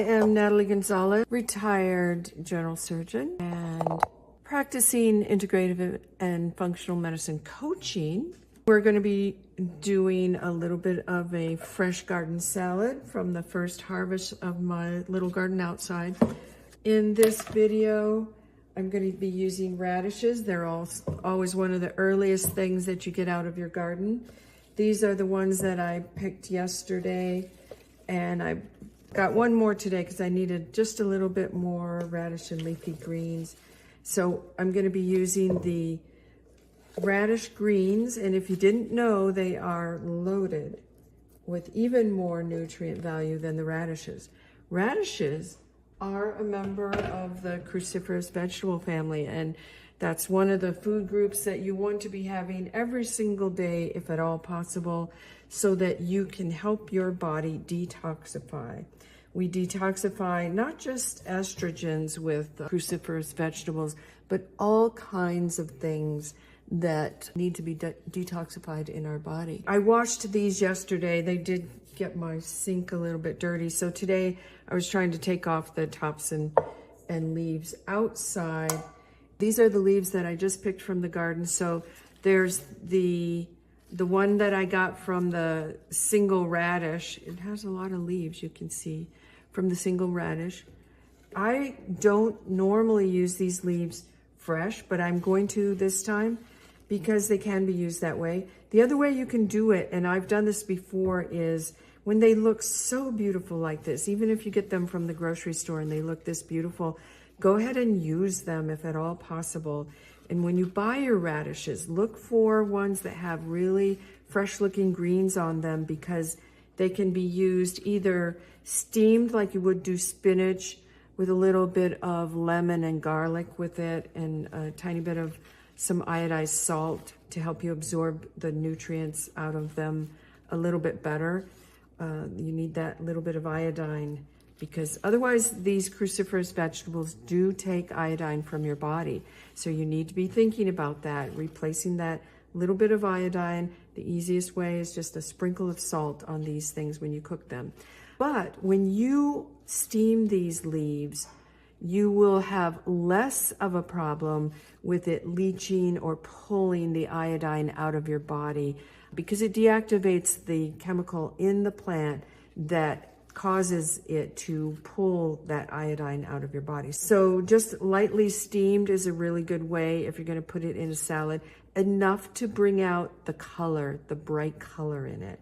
am Natalie Gonzalez, retired general surgeon and practicing integrative and functional medicine coaching. We're going to be doing a little bit of a fresh garden salad from the first harvest of my little garden outside. In this video, I'm going to be using radishes. They're always one of the earliest things that you get out of your garden. These are the ones that I picked yesterday, and I got one more today because I needed just a little bit more radish and leafy greens. So I'm going to be using the radish greens, and if you didn't know, they are loaded with even more nutrient value than the radishes. Radishes are a member of the cruciferous vegetable family, and that's one of the food groups that you want to be having every single day, if at all possible, so that you can help your body detoxify. We detoxify not just estrogens with cruciferous vegetables, but all kinds of things that need to be detoxified in our body. I washed these yesterday. They did get my sink a little bit dirty. So today I was trying to take off the tops and leaves outside. These are the leaves that I just picked from the garden. So there's the one that I got from the single radish. It has a lot of leaves, you can see, from the single radish. I don't normally use these leaves fresh, but I'm going to this time because they can be used that way. The other way you can do it, and I've done this before, is when they look so beautiful like this, even if you get them from the grocery store and they look this beautiful, go ahead and use them if at all possible. And when you buy your radishes, look for ones that have really fresh looking greens on them, because they can be used either steamed like you would do spinach, with a little bit of lemon and garlic with it, and a tiny bit of some iodized salt to help you absorb the nutrients out of them a little bit better. You need that little bit of iodine, because otherwise these cruciferous vegetables do take iodine from your body. So you need to be thinking about that, replacing that little bit of iodine. The easiest way is just a sprinkle of salt on these things when you cook them. But when you steam these leaves, you will have less of a problem with it leaching or pulling the iodine out of your body, because it deactivates the chemical in the plant that causes it to pull that iodine out of your body. So just lightly steamed is a really good way if you're going to put it in a salad, enough to bring out the color, the bright color in it.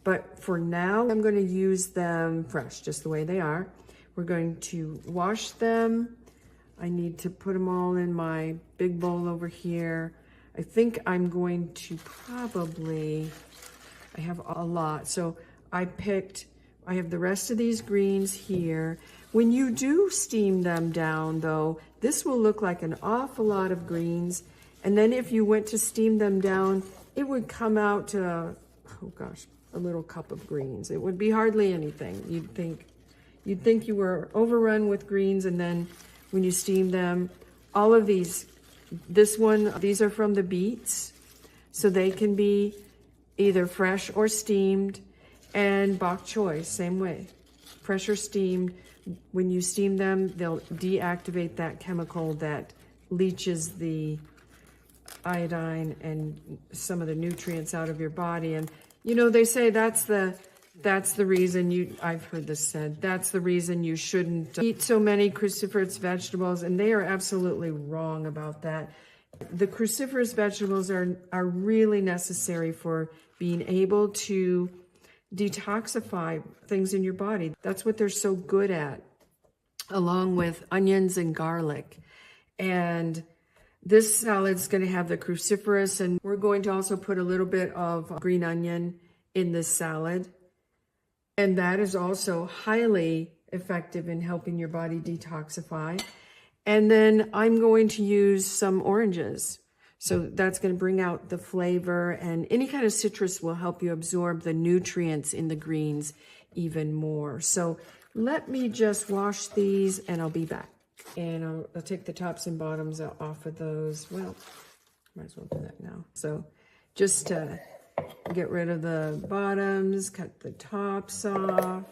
But for now, I'm going to use them fresh, just the way they are. We're going to wash them. I need to put them all in my big bowl over here. I think I'm going to probably, I have a lot. So I have the rest of these greens here. When you do steam them down though, this will look like an awful lot of greens. And then if you went to steam them down, it would come out to, oh gosh, a little cup of greens. It would be hardly anything. You'd think you were overrun with greens, and then when you steam them, all of these, these are from the beets, so they can be either fresh or steamed. And bok choy, same way, fresh or steamed. When you steam them, they'll deactivate that chemical that leaches the iodine and some of the nutrients out of your body. And you know, they say that's the reason I've heard this said, that's the reason you shouldn't eat so many cruciferous vegetables, and they are absolutely wrong about that. The cruciferous vegetables are really necessary for being able to detoxify things in your body. That's what they're so good at, along with onions and garlic. And this salad's going to have the cruciferous, and we're going to also put a little bit of green onion in this salad. And that is also highly effective in helping your body detoxify. And then I'm going to use some oranges. So that's going to bring out the flavor, and any kind of citrus will help you absorb the nutrients in the greens even more. So let me just wash these and I'll be back. And I'll take the tops and bottoms off of those. Well, might as well do that now. So just get rid of the bottoms, cut the tops off.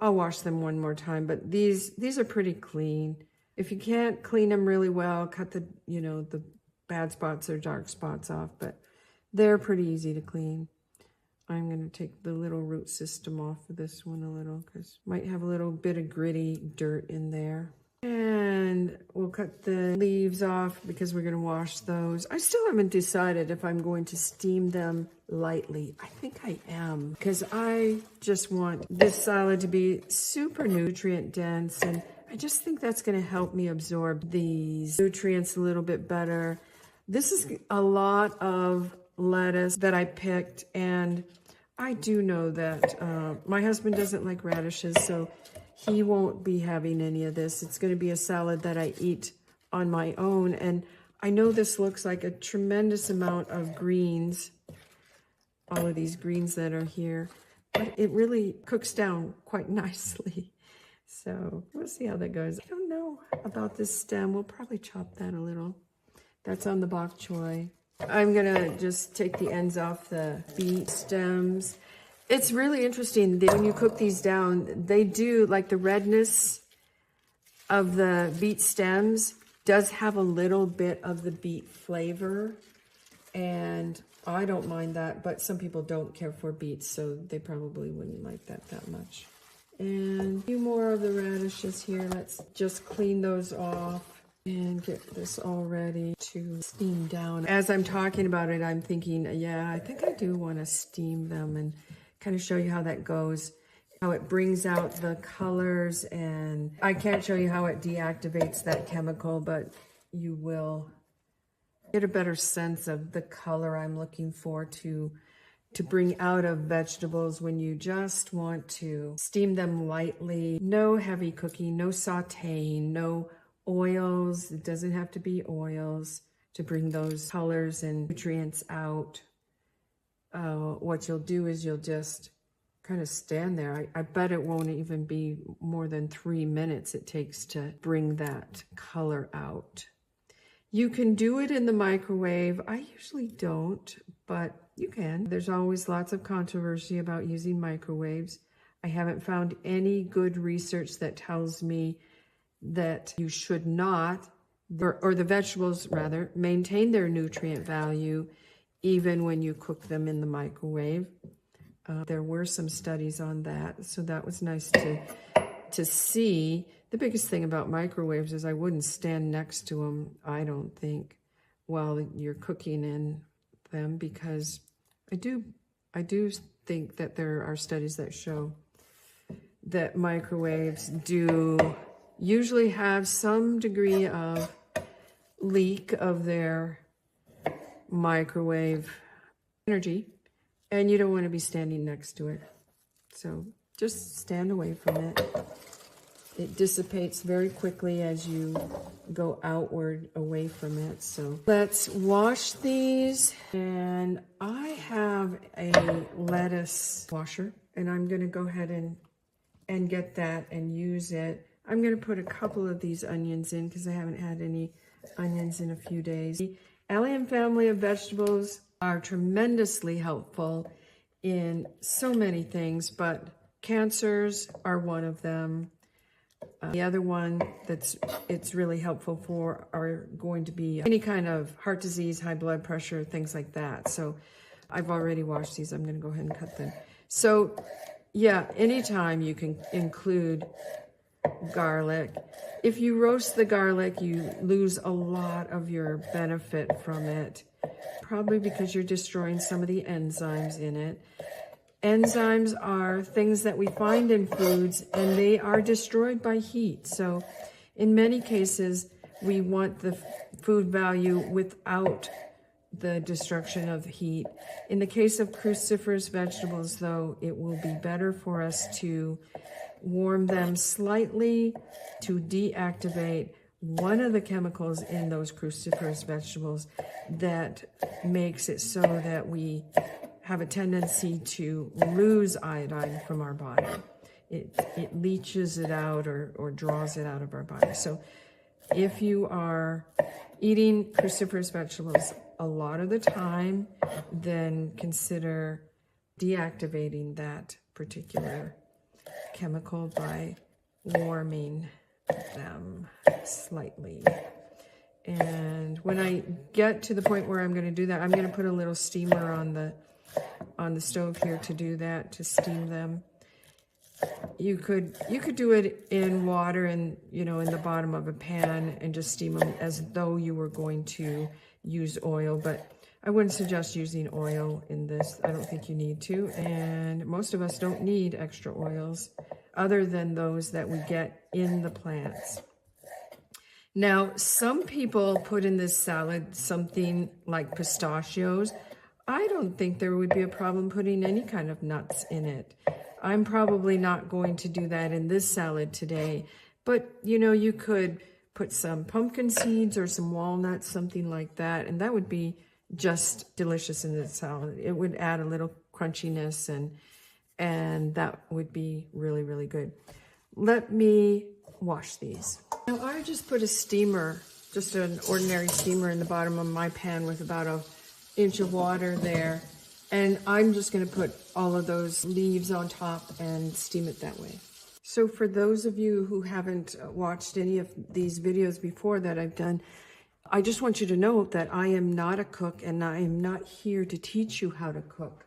I'll wash them one more time, but these are pretty clean. If you can't clean them really well, cut the, the bad spots or dark spots off, but they're pretty easy to clean. I'm going to take the little root system off of this one a little because might have a little bit of gritty dirt in there. And we'll cut the leaves off because we're going to wash those. I still haven't decided if I'm going to steam them lightly. I think I am because I just want this salad to be super nutrient dense, and I just think that's going to help me absorb these nutrients a little bit better. This is a lot of lettuce that I picked, and I do know that my husband doesn't like radishes, so he won't be having any of this. It's going to be a salad that I eat on my own, and I know this looks like a tremendous amount of greens, all of these greens that are here, but it really cooks down quite nicely. So we'll see how that goes. I don't know about this stem. We'll probably chop that a little. That's on the bok choy. I'm gonna just take the ends off the beet stems. It's really interesting that when you cook these down, they do, like the redness of the beet stems does have a little bit of the beet flavor, and I don't mind that, but some people don't care for beets, so they probably wouldn't like that much. And a few more of the radishes here. Let's just clean those off and get this all ready to steam down. As I'm talking about it, I'm thinking, yeah, I think I do want to steam them and kind of show you how that goes, how it brings out the colors, and I can't show you how it deactivates that chemical, but you will get a better sense of the color I'm looking for to bring out of vegetables when you just want to steam them lightly. No heavy cooking, no sauteing, no oils. It doesn't have to be oils to bring those colors and nutrients out. What you'll do is you'll just kind of stand there. I bet it won't even be more than 3 minutes it takes to bring that color out. You can do it in the microwave. I usually don't, but you can. There's always lots of controversy about using microwaves. I haven't found any good research that tells me that you should not, or the vegetables rather, maintain their nutrient value even when you cook them in the microwave. There were some studies on that, so that was nice to see. The biggest thing about microwaves is I wouldn't stand next to them, I don't think, while you're cooking in them, because I do think that there are studies that show that microwaves do usually have some degree of leak of their microwave energy, and you don't want to be standing next to it. So just stand away from it. It dissipates very quickly as you go outward away from it. So let's wash these. And I have a lettuce washer, and I'm going to go ahead and get that and use it. I'm going to put a couple of these onions in because I haven't had any onions in a few days. The allium family of vegetables are tremendously helpful in so many things, but cancers are one of them. The other one it's really helpful for are going to be any kind of heart disease, high blood pressure, things like that. So I've already washed these. I'm going to go ahead and cut them. So yeah, anytime you can include garlic. If you roast the garlic, you lose a lot of your benefit from it, probably because you're destroying some of the enzymes in it. Enzymes are things that we find in foods, and they are destroyed by heat. So in many cases, we want the food value without the destruction of heat. In the case of cruciferous vegetables, though, it will be better for us to warm them slightly to deactivate one of the chemicals in those cruciferous vegetables that makes it so that we have a tendency to lose iodine from our body. It leaches it out or draws it out of our body. So if you are eating cruciferous vegetables a lot of the time, then consider deactivating that particular chemical by warming them slightly. And when I get to the point where I'm going to do that, I'm going to put a little steamer on the stove here to do that, to steam them. You could do it in water and, you know, in the bottom of a pan and just steam them as though you were going to use oil, but I wouldn't suggest using oil in this. I don't think you need to, and most of us don't need extra oils other than those that we get in the plants. Now, some people put in this salad something like pistachios. I don't think there would be a problem putting any kind of nuts in it. I'm probably not going to do that in this salad today, but you know, you could put some pumpkin seeds or some walnuts, something like that, and that would be just delicious in the salad. It would add a little crunchiness, and that would be really, really good. Let me wash these. Now I just put a steamer, just an ordinary steamer in the bottom of my pan with about an inch of water there. And I'm just going to put all of those leaves on top and steam it that way. So for those of you who haven't watched any of these videos before that I've done, I just want you to know that I am not a cook and I am not here to teach you how to cook.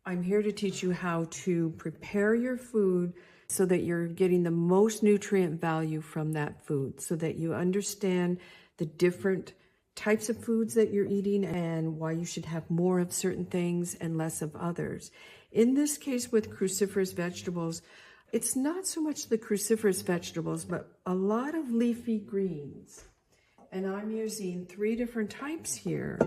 I'm here to teach you how to prepare your food so that you're getting the most nutrient value from that food, so that you understand the different types of foods that you're eating and why you should have more of certain things and less of others. In this case with cruciferous vegetables, it's not so much the cruciferous vegetables, but a lot of leafy greens. And I'm using 3 different types here.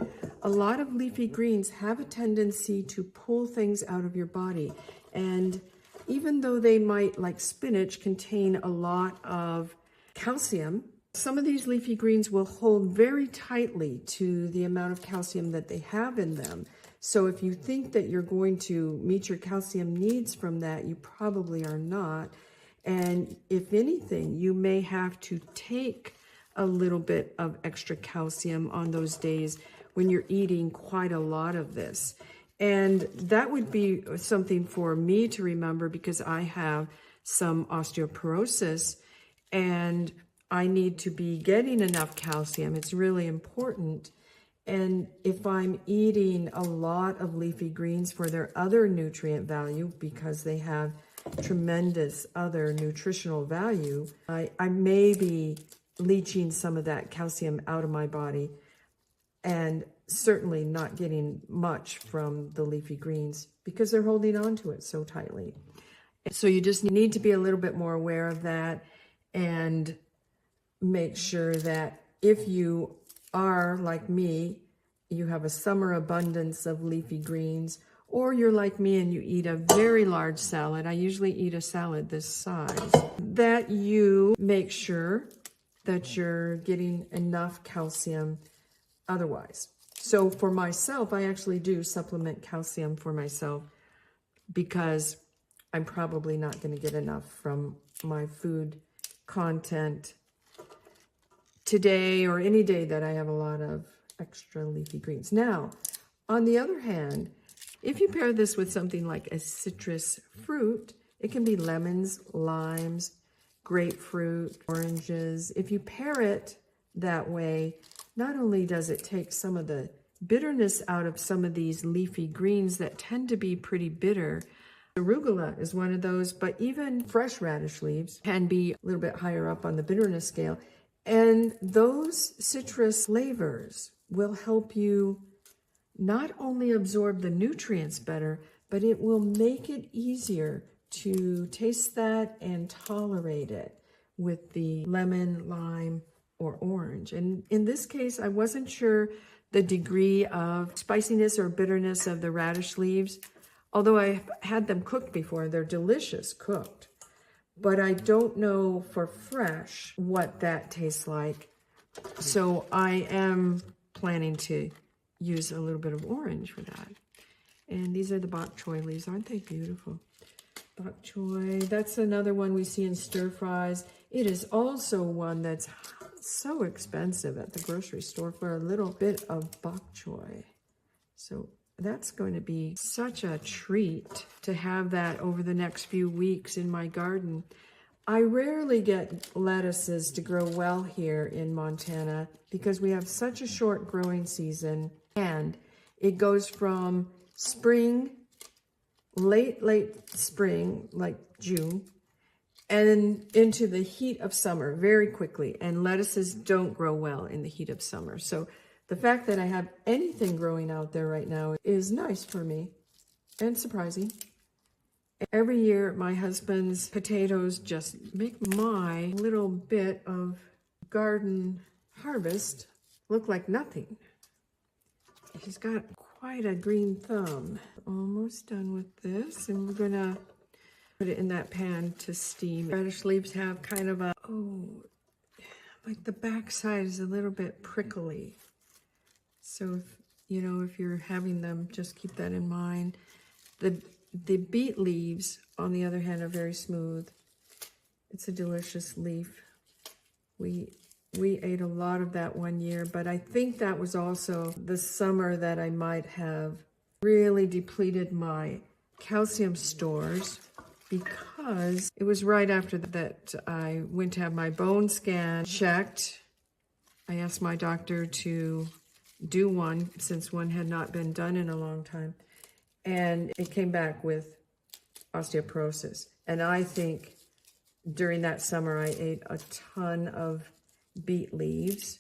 A lot of leafy greens have a tendency to pull things out of your body. And even though they might, like spinach, contain a lot of calcium, some of these leafy greens will hold very tightly to the amount of calcium that they have in them. So if you think that you're going to meet your calcium needs from that, you probably are not. And if anything, you may have to take a little bit of extra calcium on those days when you're eating quite a lot of this. And that would be something for me to remember because I have some osteoporosis and I need to be getting enough calcium. It's really important. And if I'm eating a lot of leafy greens for their other nutrient value, because they have tremendous other nutritional value, I may be leaching some of that calcium out of my body and certainly not getting much from the leafy greens because they're holding on to it so tightly. So you just need to be a little bit more aware of that and make sure that if you are like me, you have a summer abundance of leafy greens, or you're like me and you eat a very large salad. I usually eat a salad this size, that you make sure that you're getting enough calcium otherwise. So for myself, I actually do supplement calcium for myself because I'm probably not going to get enough from my food content today or any day that I have a lot of extra leafy greens. Now, on the other hand, if you pair this with something like a citrus fruit, it can be lemons, limes, grapefruit, oranges. If you pair it that way, not only does it take some of the bitterness out of some of these leafy greens that tend to be pretty bitter. Arugula is one of those, but even fresh radish leaves can be a little bit higher up on the bitterness scale. And those citrus flavors will help you not only absorb the nutrients better, but it will make it easier to taste that and tolerate it with the lemon, lime, or orange. And in this case, I wasn't sure the degree of spiciness or bitterness of the radish leaves, although I had them cooked before. They're delicious cooked, but I don't know for fresh what that tastes like. So I am planning to use a little bit of orange for that. And these are the bok choy leaves. Aren't they beautiful? Bok choy, that's another one we see in stir fries. It is also one that's so expensive at the grocery store for a little bit of bok choy. So that's going to be such a treat to have that over the next few weeks in my garden. I rarely get lettuces to grow well here in Montana because we have such a short growing season, and it goes from spring, late spring, like June, and into the heat of summer very quickly. And lettuces don't grow well in the heat of summer. So the fact that I have anything growing out there right now is nice for me and surprising. Every year, my husband's potatoes just make my little bit of garden harvest look like nothing. He's got quite a green thumb. Almost done with this, and we're gonna put it in that pan to steam. Radish leaves have kind of a, like the backside is a little bit prickly. So, if you're having them, just keep that in mind. The beet leaves, on the other hand, are very smooth. It's a delicious leaf. We ate a lot of that one year, but I think that was also the summer that I might have really depleted my calcium stores, because it was right after that I went to have my bone scan checked. I asked my doctor to do one since one had not been done in a long time. And it came back with osteoporosis. And I think during that summer, I ate a ton of beet leaves.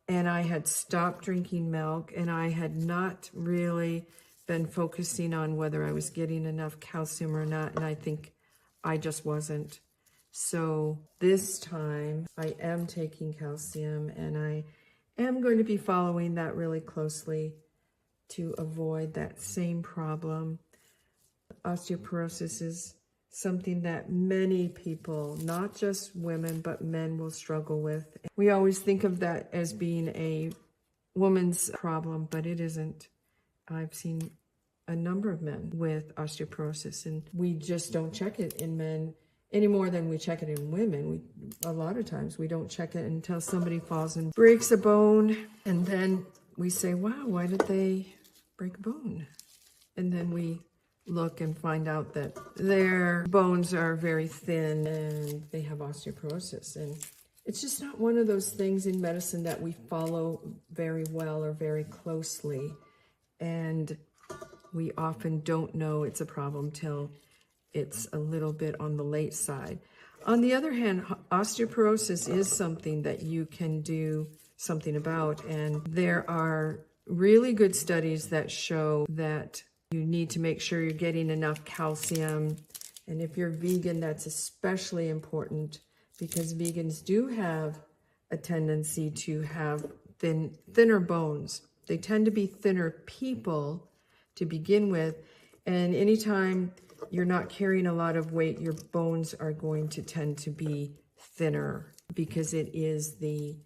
And I had stopped drinking milk. And I had not really been focusing on whether I was getting enough calcium or not. And I think I just wasn't. So this time, I am taking calcium. And I am going to be following that really closely to avoid that same problem. Osteoporosis is something that many people, not just women, but men will struggle with. We always think of that as being a woman's problem, but it isn't. I've seen a number of men with osteoporosis, and we just don't check it in men any more than we check it in women. A lot of times we don't check it until somebody falls and breaks a bone, and then we say, wow, why did they break a bone? And then we look and find out that their bones are very thin and they have osteoporosis. And it's just not one of those things in medicine that we follow very well or very closely. And we often don't know it's a problem till it's a little bit on the late side. On the other hand, osteoporosis is something that you can do something about. And there are really good studies that show that you need to make sure you're getting enough calcium. And if you're vegan, that's especially important, because vegans do have a tendency to have thinner bones. They tend to be thinner people to begin with. And anytime you're not carrying a lot of weight, your bones are going to tend to be thinner, because it is the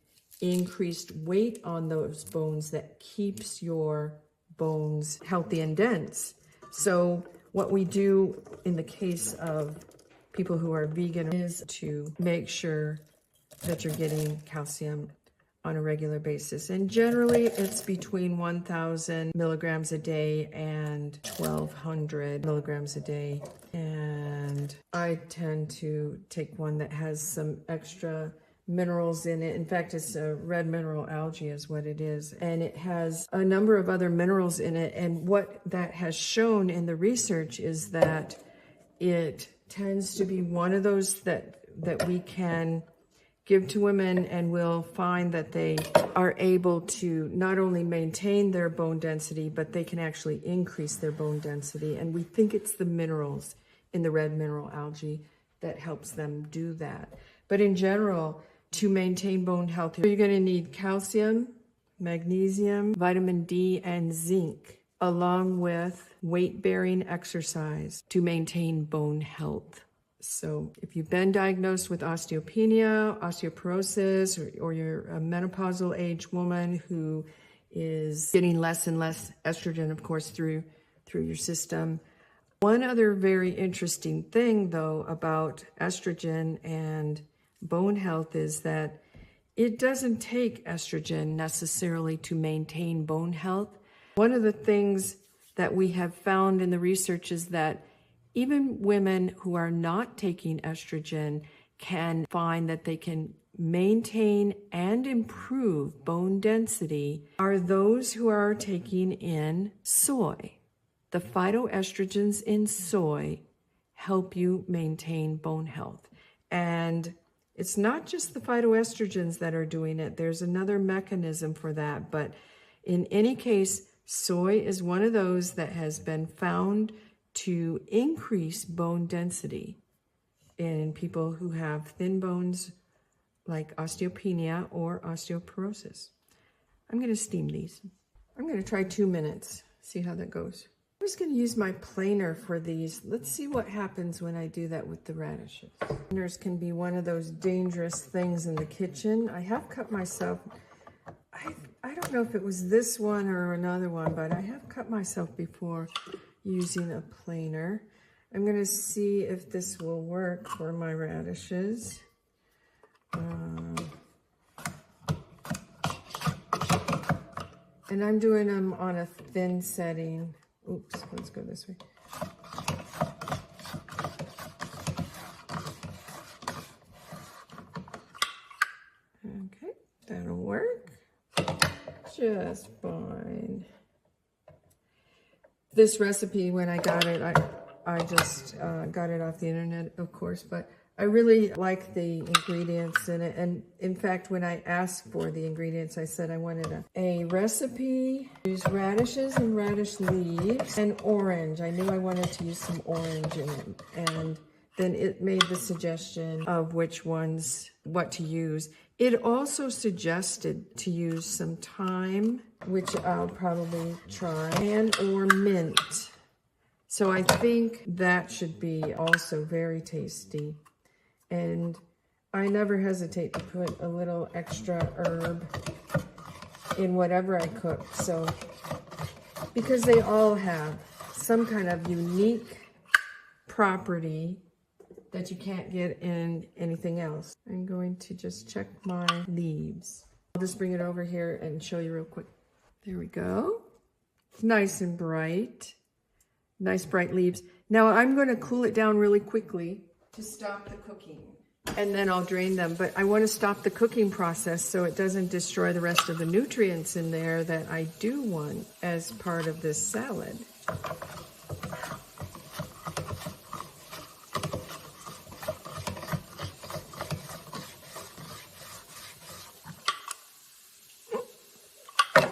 increased weight on those bones that keeps your bones healthy and dense. So what we do in the case of people who are vegan is to make sure that you're getting calcium on a regular basis. And generally it's between 1,000 milligrams a day and 1,200 milligrams a day. And I tend to take one that has some extra minerals in it. In fact, it's a red mineral algae is what it is. And it has a number of other minerals in it. And what that has shown in the research is that it tends to be one of those that we can give to women, and we'll find that they are able to not only maintain their bone density, but they can actually increase their bone density. And we think it's the minerals in the red mineral algae that helps them do that. But in general, to maintain bone health, you're going to need calcium, magnesium, vitamin D, and zinc, along with weight-bearing exercise to maintain bone health. So if you've been diagnosed with osteopenia, osteoporosis, or you're a menopausal age woman who is getting less and less estrogen, of course, through your system. One other very interesting thing, though, about estrogen and bone health is that it doesn't take estrogen necessarily to maintain bone health. One of the things that we have found in the research is that even women who are not taking estrogen can find that they can maintain and improve bone density are those who are taking in soy. The phytoestrogens in soy help you maintain bone health. And it's not just the phytoestrogens that are doing it. There's another mechanism for that. But in any case, soy is one of those that has been found to increase bone density in people who have thin bones like osteopenia or osteoporosis. I'm going to steam these. I'm going to try 2 minutes, see how that goes. I'm just going to use my planer for these. Let's see what happens when I do that with the radishes. Planers can be one of those dangerous things in the kitchen. I have cut myself. I don't know if it was this one or another one, but I have cut myself before using a planer. I'm going to see if this will work for my radishes. And I'm doing them on a thin setting. Oops, let's go this way. Okay, that'll work just fine. This recipe, when I got it, I just got it off the internet, of course, but I really like the ingredients in it. And in fact, when I asked for the ingredients, I said I wanted a recipe, use radishes and radish leaves, and orange. I knew I wanted to use some orange in it. And then it made the suggestion of which ones, what to use. It also suggested to use some thyme, which I'll probably try, and or mint. So I think that should be also very tasty. And I never hesitate to put a little extra herb in whatever I cook. So, because they all have some kind of unique property that you can't get in anything else. I'm going to just check my leaves. I'll just bring it over here and show you real quick. There we go. It's nice and bright. Nice bright leaves. Now I'm going to cool it down really quickly to stop the cooking, and then I'll drain them. But I want to stop the cooking process so it doesn't destroy the rest of the nutrients in there that I do want as part of this salad.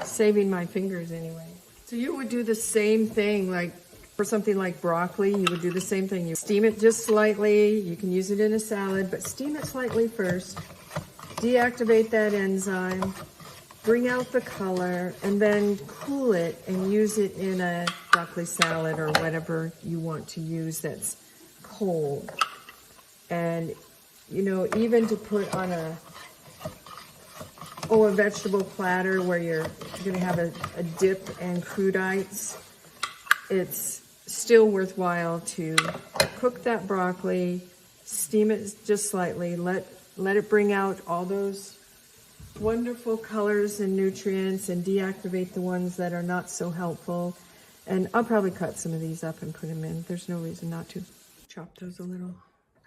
Saving my fingers anyway. So you would do the same thing, like for something like broccoli, you would do the same thing. You steam it just slightly. You can use it in a salad, but steam it slightly first. Deactivate that enzyme, bring out the color, and then cool it and use it in a broccoli salad or whatever you want to use that's cold. And, you know, even to put on a vegetable platter where you're going to have a dip and crudites, it's still worthwhile to cook that broccoli, steam it just slightly, let it bring out all those wonderful colors and nutrients and deactivate the ones that are not so helpful. And I'll probably cut some of these up and put them in. There's no reason not to. Chop those a little.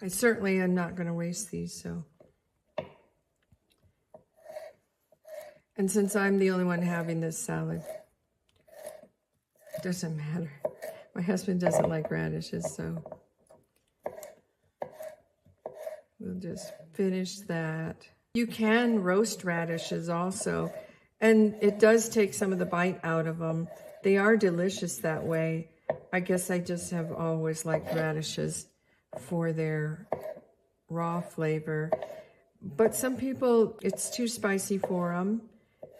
I certainly am not going to waste these, so. And since I'm the only one having this salad, it doesn't matter. My husband doesn't like radishes, so we'll just finish that. You can roast radishes also, and it does take some of the bite out of them. They are delicious that way. I guess I just have always liked radishes for their raw flavor. But some people, it's too spicy for them.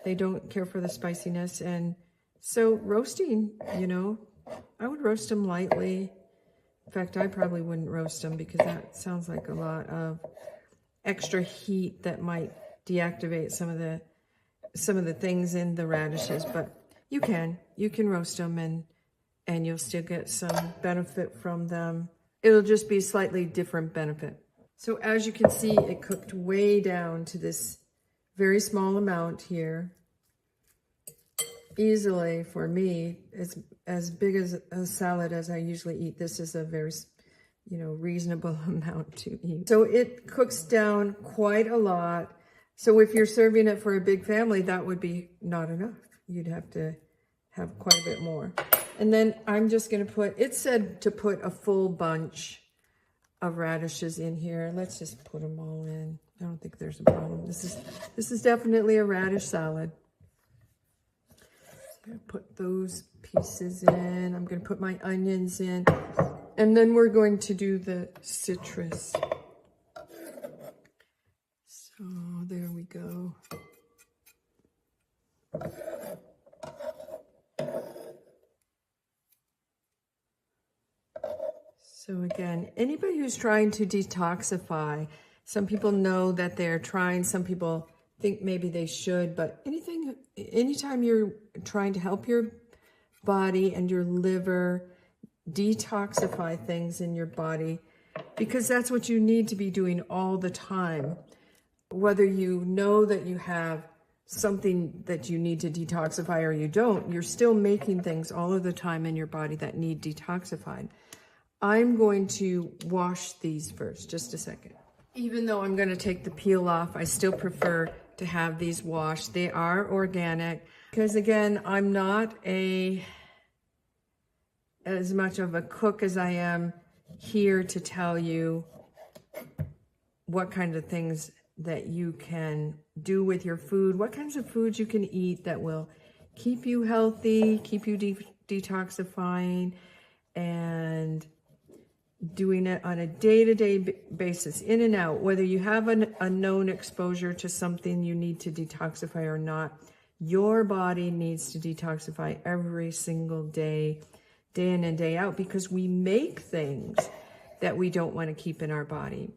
They don't care for the spiciness. And so roasting, you know, I would roast them lightly. In fact, I probably wouldn't roast them because that sounds like a lot of extra heat that might deactivate some of the things in the radishes. But you can roast them and you'll still get some benefit from them. It'll just be slightly different benefit. So as you can see, it cooked way down to this very small amount here. easily for me, as big as a salad as I usually eat. This is a very, reasonable amount to eat. So it cooks down quite a lot. So if you're serving it for a big family, that would be not enough. You'd have to have quite a bit more. And then I'm just going to put, it said to put a full bunch of radishes in here. Let's just put them all in. I don't think there's a problem. This is definitely a radish salad. So I'm going to put those pieces in. I'm going to put my onions in. And then we're going to do the citrus. So there we go. So again, anybody who's trying to detoxify, some people know that they're trying, some people think maybe they should, but anytime you're trying to help your body and your liver detoxify things in your body, because that's what you need to be doing all the time. Whether you know that you have something that you need to detoxify or you don't, you're still making things all of the time in your body that need detoxified. I'm going to wash these first, just a second. Even though I'm going to take the peel off, I still prefer to have these washed. They are organic because, again, I'm not as much of a cook as I am here to tell you what kind of things that you can do with your food, what kinds of foods you can eat that will keep you healthy, keep you detoxifying, and doing it on a day-to-day basis, in and out, whether you have a known exposure to something you need to detoxify or not. Your body needs to detoxify every single day, day in and day out, because we make things that we don't want to keep in our body.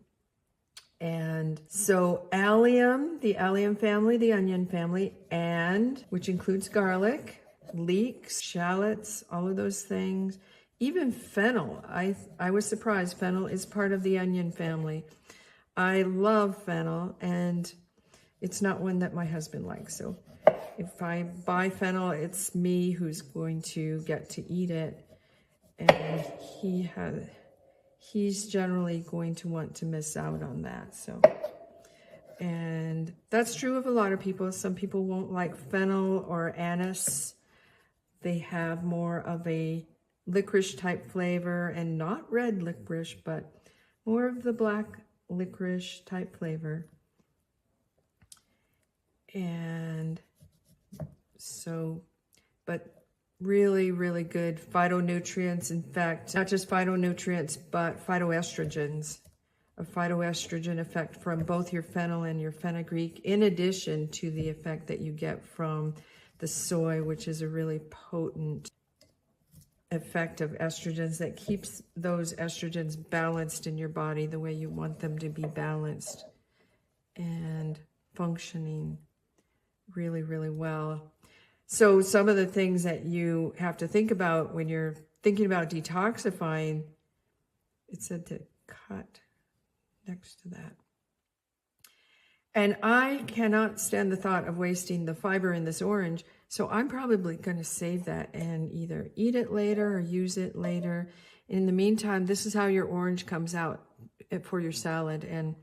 And so allium, the allium family, the onion family, and which includes garlic, leeks, shallots, all of those things. Even fennel. I was surprised. Fennel is part of the onion family. I love fennel, and it's not one that my husband likes. So if I buy fennel, it's me who's going to get to eat it. And he's generally going to want to miss out on that. So, and that's true of a lot of people. Some people won't like fennel or anise. They have more of a licorice type flavor, and not red licorice, but more of the black licorice type flavor. And so, but really, really good phytonutrients. In fact, not just phytonutrients, but phytoestrogens. A phytoestrogen effect from both your fennel and your fenugreek, in addition to the effect that you get from the soy, which is a really potent effect of estrogens that keeps those estrogens balanced in your body the way you want them to be balanced and functioning really, really well. So some of the things that you have to think about when you're thinking about detoxifying, it said to cut next to that. And I cannot stand the thought of wasting the fiber in this orange, so I'm probably going to save that and either eat it later or use it later. In the meantime, this is how your orange comes out for your salad. And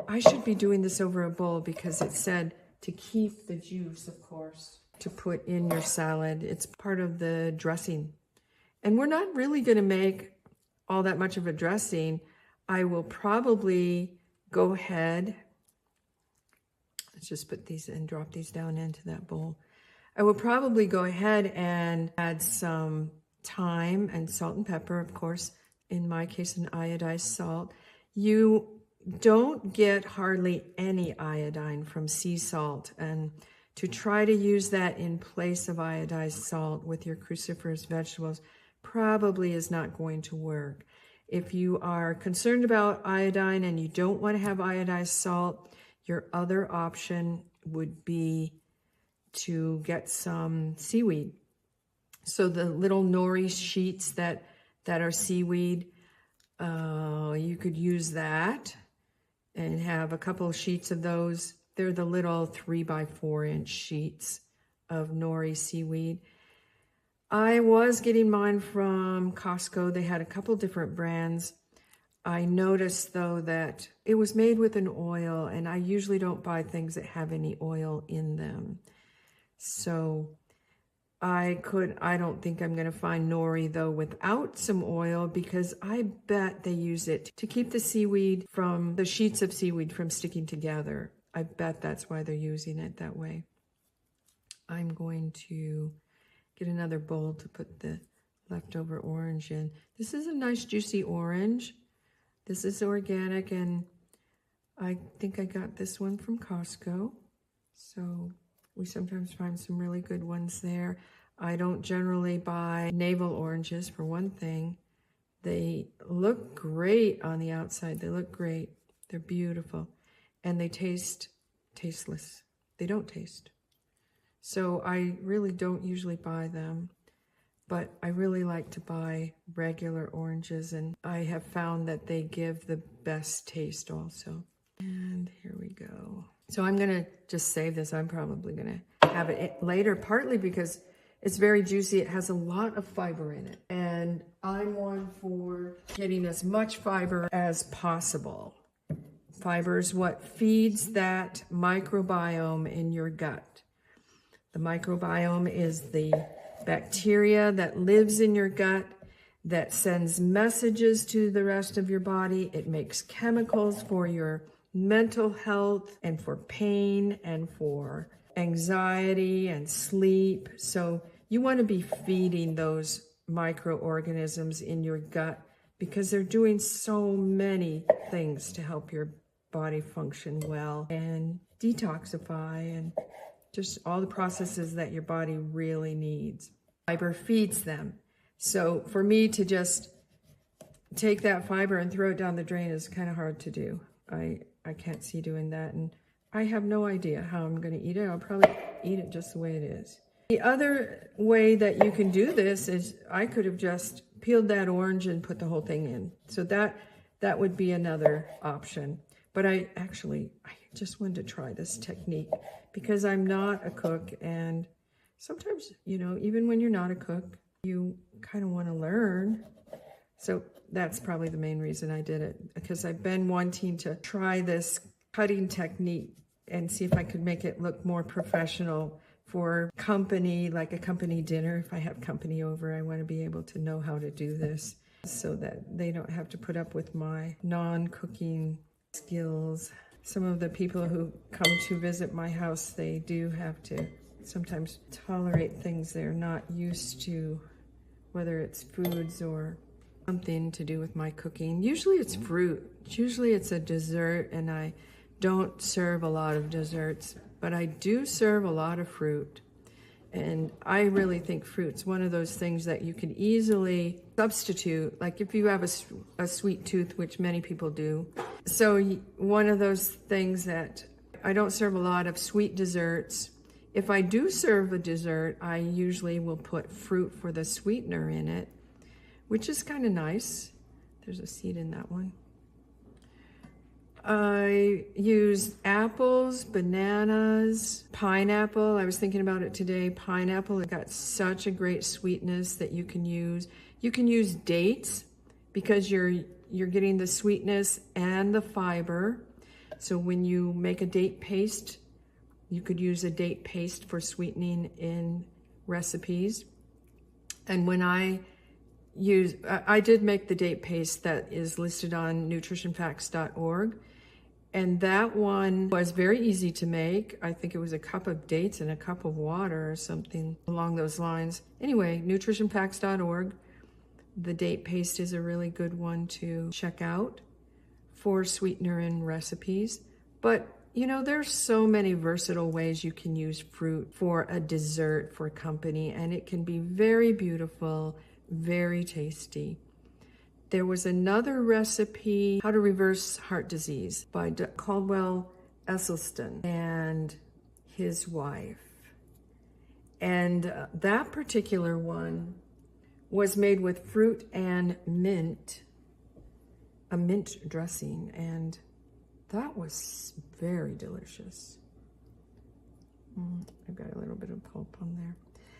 I should be doing this over a bowl because it said to keep the juice, of course, to put in your salad. It's part of the dressing. And we're not really going to make all that much of a dressing. I will probably go ahead. Let's just put these and drop these down into that bowl. I will probably go ahead and add some thyme and salt and pepper, of course, in my case, an iodized salt. You don't get hardly any iodine from sea salt, and to try to use that in place of iodized salt with your cruciferous vegetables probably is not going to work. If you are concerned about iodine and you don't want to have iodized salt, your other option would be to get some seaweed. So the little nori sheets that are seaweed, you could use that and have a couple of sheets of those. They're the little 3 by 4 inch sheets of nori seaweed. I was getting mine from Costco. They had a couple different brands. I noticed though that it was made with an oil, and I usually don't buy things that have any oil in them. So I don't think I'm going to find nori though without some oil, because I bet they use it to keep the sheets of seaweed from sticking together. I bet that's why they're using it that way. I'm going to get another bowl to put the leftover orange in. This is a nice juicy orange. This is organic, and I think I got this one from Costco. So we sometimes find some really good ones there. I don't generally buy navel oranges, for one thing. They look great on the outside. They look great. They're beautiful. And they taste tasteless. They don't taste. So I really don't usually buy them, but I really like to buy regular oranges, and I have found that they give the best taste also. And here we go. So I'm gonna just save this. I'm probably gonna have it later, partly because it's very juicy. It has a lot of fiber in it, and I'm one for getting as much fiber as possible. Fiber is what feeds that microbiome in your gut. The microbiome is the bacteria that lives in your gut, that sends messages to the rest of your body. It makes chemicals for your mental health and for pain and for anxiety and sleep. So you want to be feeding those microorganisms in your gut, because they're doing so many things to help your body function well and detoxify and just all the processes that your body really needs. Fiber feeds them. So for me to just take that fiber and throw it down the drain is kind of hard to do. I can't see doing that, and I have no idea how I'm going to eat it. I'll probably eat it just the way it is. The other way that you can do this is I could have just peeled that orange and put the whole thing in. So that would be another option. But I just wanted to try this technique because I'm not a cook, and sometimes, even when you're not a cook, you kind of want to learn. So that's probably the main reason I did it, because I've been wanting to try this cutting technique and see if I could make it look more professional for company, like a company dinner. If I have company over, I want to be able to know how to do this so that they don't have to put up with my non-cooking skills. Some of the people who come to visit my house, they do have to sometimes tolerate things they're not used to, whether it's foods or something to do with my cooking. Usually it's fruit. Usually it's a dessert, and I don't serve a lot of desserts, but I do serve a lot of fruit. And I really think fruit's one of those things that you can easily substitute, like if you have a sweet tooth, which many people do. So one of those things that I don't serve a lot of sweet desserts. If I do serve a dessert, I usually will put fruit for the sweetener in it, which is kind of nice. There's a seed in that one. I use apples, bananas, pineapple. I was thinking about it today. Pineapple, it got such a great sweetness that you can use. You can use dates because you're getting the sweetness and the fiber. So when you make a date paste, you could use a date paste for sweetening in recipes. And when I did make the date paste that is listed on nutritionfacts.org. And that one was very easy to make. I think it was a cup of dates and a cup of water or something along those lines. Anyway, nutritionfacts.org. The date paste is a really good one to check out for sweetener in recipes. But, there's so many versatile ways you can use fruit for a dessert for company, and it can be very beautiful, very tasty. There was another recipe, How to Reverse Heart Disease, by Caldwell Esselstyn and his wife. And that particular one was made with fruit and mint, a mint dressing, and that was very delicious. I've got a little bit of pulp on there.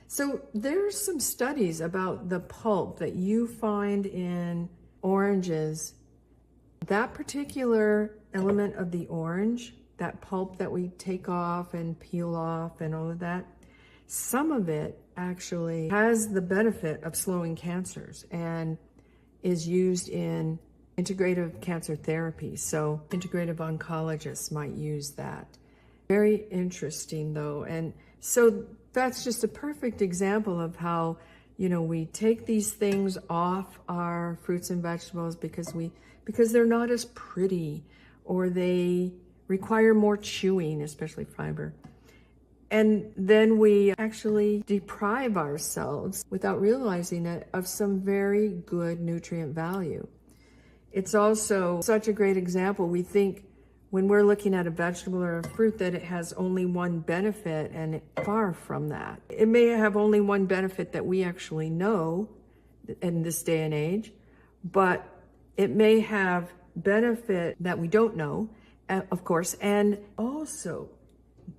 So there's some studies about the pulp that you find in oranges. That particular element of the orange, that pulp that we take off and peel off and all of that, some of it actually has the benefit of slowing cancers and is used in integrative cancer therapy. So integrative oncologists might use that. Very interesting though. And so that's just a perfect example of how, you know, we take these things off our fruits and vegetables because they're not as pretty, or they require more chewing, especially fiber. And then we actually deprive ourselves, without realizing it, of some very good nutrient value. It's also such a great example. We think when we're looking at a vegetable or a fruit that it has only one benefit, and far from that. It may have only one benefit that we actually know in this day and age, but it may have benefit that we don't know, of course. And also,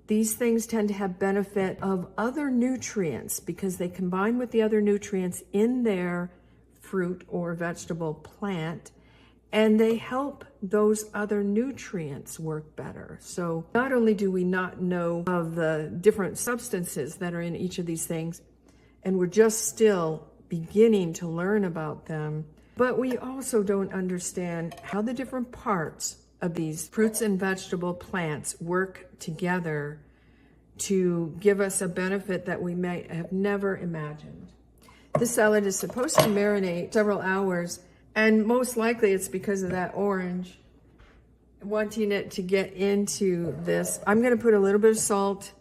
these things tend to have benefit of other nutrients because they combine with the other nutrients in their fruit or vegetable plant, and they help those other nutrients work better. So not only do we not know of the different substances that are in each of these things, and we're just still beginning to learn about them, but we also don't understand how the different parts of these fruits and vegetable plants work together to give us a benefit that we may have never imagined. This salad is supposed to marinate several hours, and most likely it's because of that orange, wanting it to get into this. I'm going to put a little bit of salt,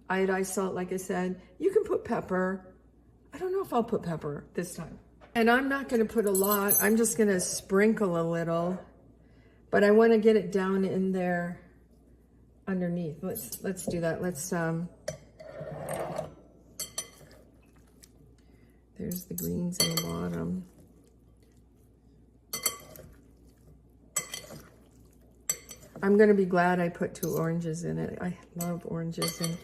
iodized salt, like I said. You can put pepper. I don't know if I'll put pepper this time. And I'm not going to put a lot. I'm just going to sprinkle a little, but I want to get it down in there underneath. Let's do that. There's the greens in the bottom. I'm going to be glad I put 2 oranges in it. I love oranges, and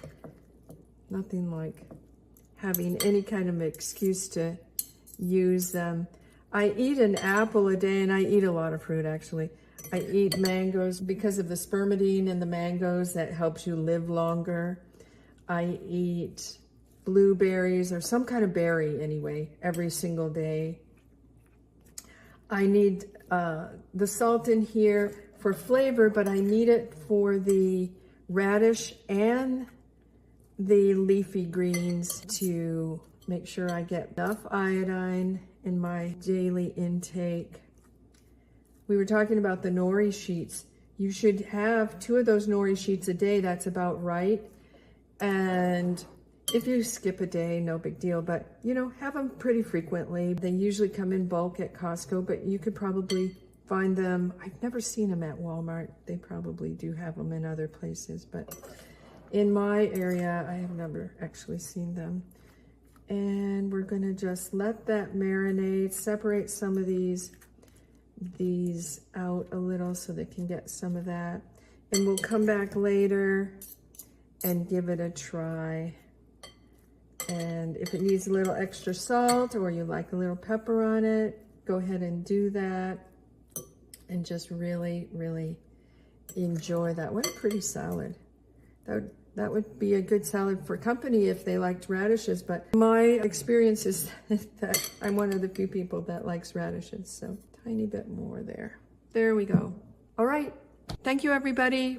nothing like having any kind of excuse to use them. I eat an apple a day, and I eat a lot of fruit actually. I eat mangoes because of the spermidine in the mangoes that helps you live longer. I eat blueberries or some kind of berry anyway every single day. I need the salt in here for flavor, but I need it for the radish and the leafy greens to make sure I get enough iodine in my daily intake. We were talking about the nori sheets. You should have 2 of those nori sheets a day. That's about right. And if you skip a day, no big deal, but you know, have them pretty frequently. They usually come in bulk at Costco, but you could probably find them. I've never seen them at Walmart. They probably do have them in other places, but in my area, I have never actually seen them. And we're gonna just let that marinate, separate some of these out a little so they can get some of that. And we'll come back later and give it a try. And if it needs a little extra salt, or you like a little pepper on it, go ahead and do that. And just really, really enjoy that. What a pretty salad. That would be a good salad for company if they liked radishes, but my experience is that I'm one of the few people that likes radishes, so tiny bit more there. There we go. All right. Thank you, everybody.